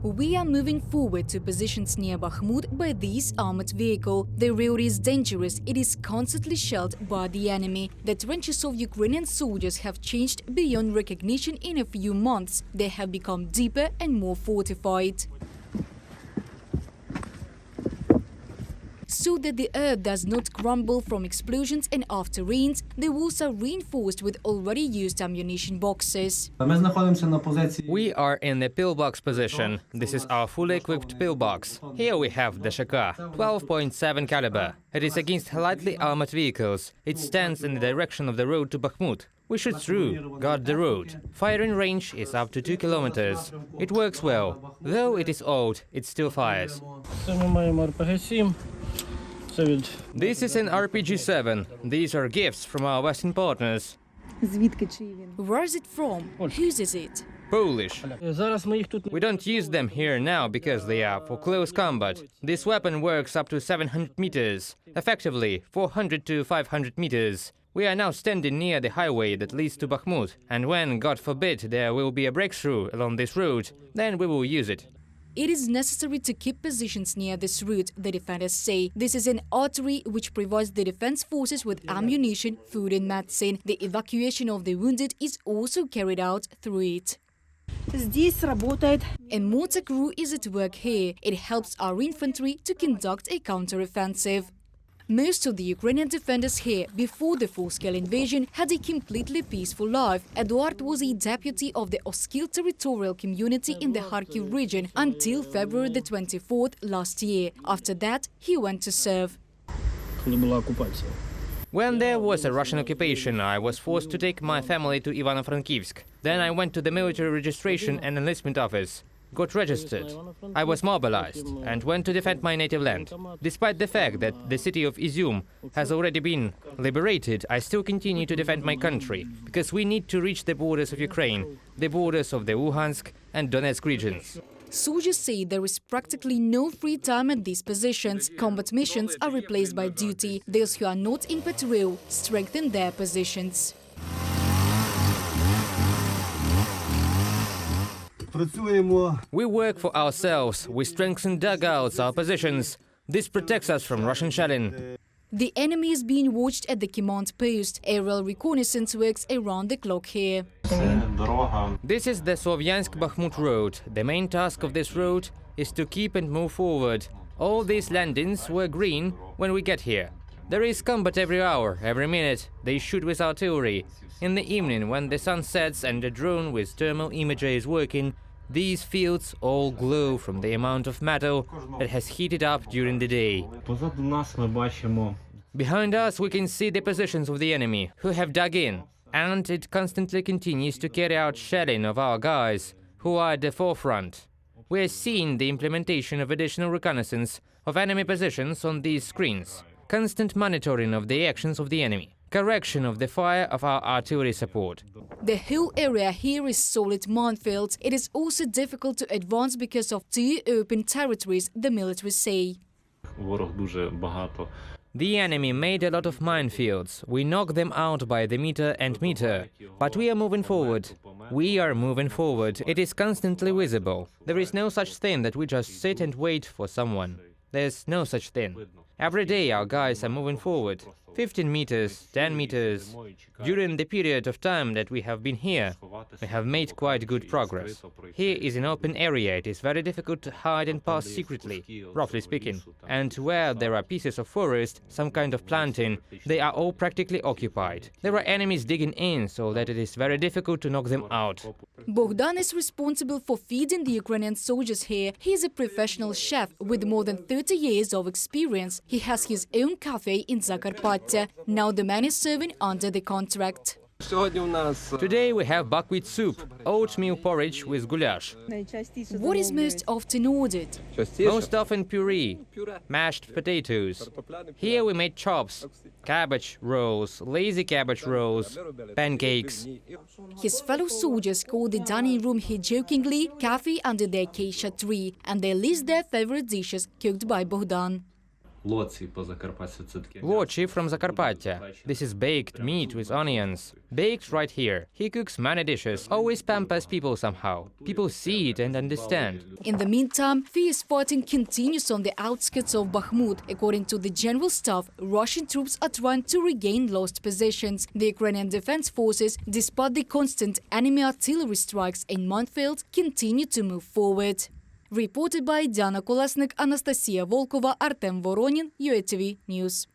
We are moving forward to positions near Bakhmut by this armored vehicle. The road is dangerous. It is constantly shelled by the enemy. The trenches of Ukrainian soldiers have changed beyond recognition in a few months. They have become deeper and more fortified. So that the earth does not crumble from explosions and after rains, the walls are reinforced with already used ammunition boxes. We are in the pillbox position. This is our fully equipped pillbox. Here we have the Shaka, 12.7 caliber. It is against lightly armored vehicles. It stands in the direction of the road to Bakhmut. We shoot through, guard the road. Firing range is up to 2 kilometers. It works well. Though it is old, it still fires. This is an RPG-7. These are gifts from our Western partners. Where is it from? Whose is it? Polish. We don't use them here now because they are for close combat. This weapon works up to 700 meters, effectively 400 to 500 meters. We are now standing near the highway that leads to Bakhmut, and when, God forbid, there will be a breakthrough along this route, then we will use it. It is necessary to keep positions near this route, the defenders say. This is an artery which provides the defense forces with ammunition, food and medicine. The evacuation of the wounded is also carried out through it. A mortar crew is at work here. It helps our infantry to conduct a counter-offensive. Most of the Ukrainian defenders here, before the full-scale invasion, had a completely peaceful life. Eduard was a deputy of the Oskil territorial community in the Kharkiv region until February the 24th last year. After that, he went to serve. When there was a Russian occupation, I was forced to take my family to Ivano-Frankivsk. Then I went to the military registration and enlistment office. Got registered. I was mobilized and went to defend my native land. Despite the fact that the city of Izium has already been liberated, I still continue to defend my country, because we need to reach the borders of Ukraine, the borders of the Luhansk and Donetsk regions. Soldiers say there is practically no free time at these positions. Combat missions are replaced by duty. Those who are not in patrol strengthen their positions. We work for ourselves. We strengthen dugouts, our positions. This protects us from Russian shelling. The enemy is being watched at the command post. Aerial reconnaissance works around the clock here. This is the Slovyansk-Bakhmut road. The main task of this road is to keep and move forward. All these landings were green when we get here. There is combat every hour, every minute. They shoot with artillery. In the evening, when the sun sets and a drone with thermal imagery is working, these fields all glow from the amount of metal that has heated up during the day. Behind us we can see the positions of the enemy, who have dug in, and it constantly continues to carry out shelling of our guys, who are at the forefront. We are seeing the implementation of additional reconnaissance of enemy positions on these screens, constant monitoring of the actions of the enemy, correction of the fire of our artillery support. The whole area here is solid minefields. It is also difficult to advance because of two open territories, the military say. The enemy made a lot of minefields. We knock them out by the meter and meter. But we are moving forward. We are moving forward. It is constantly visible. There is no such thing that we just sit and wait for someone. There's no such thing. Every day our guys are moving forward. 15 meters, 10 meters. During the period of time that we have been here, we have made quite good progress. Here is an open area. It is very difficult to hide and pass secretly, roughly speaking. And where there are pieces of forest, some kind of planting, they are all practically occupied. There are enemies digging in, so that it is very difficult to knock them out. Bogdan is responsible for feeding the Ukrainian soldiers here. He is a professional chef with more than 30 years of experience. He has his own cafe in Zakarpattia. Now the man is serving under the contract. Today we have buckwheat soup, oatmeal porridge with goulash. What is most often ordered? Most often puree, mashed potatoes. Here we made chops, cabbage rolls, lazy cabbage rolls, pancakes. His fellow soldiers call the dining room here jokingly cafe under the acacia tree, and they list their favorite dishes cooked by Bogdan. Wochi from Zakarpattia. This is baked meat with onions. Baked right here. He cooks many dishes, always pampers people somehow. People see it and understand. In the meantime, fierce fighting continues on the outskirts of Bakhmut. According to the General Staff, Russian troops are trying to regain lost positions. The Ukrainian Defense Forces, despite the constant enemy artillery strikes and minefields, continue to move forward. Reported by Diana Kolesnik, Anastasia Volkova, Artem Voronin, UATV News.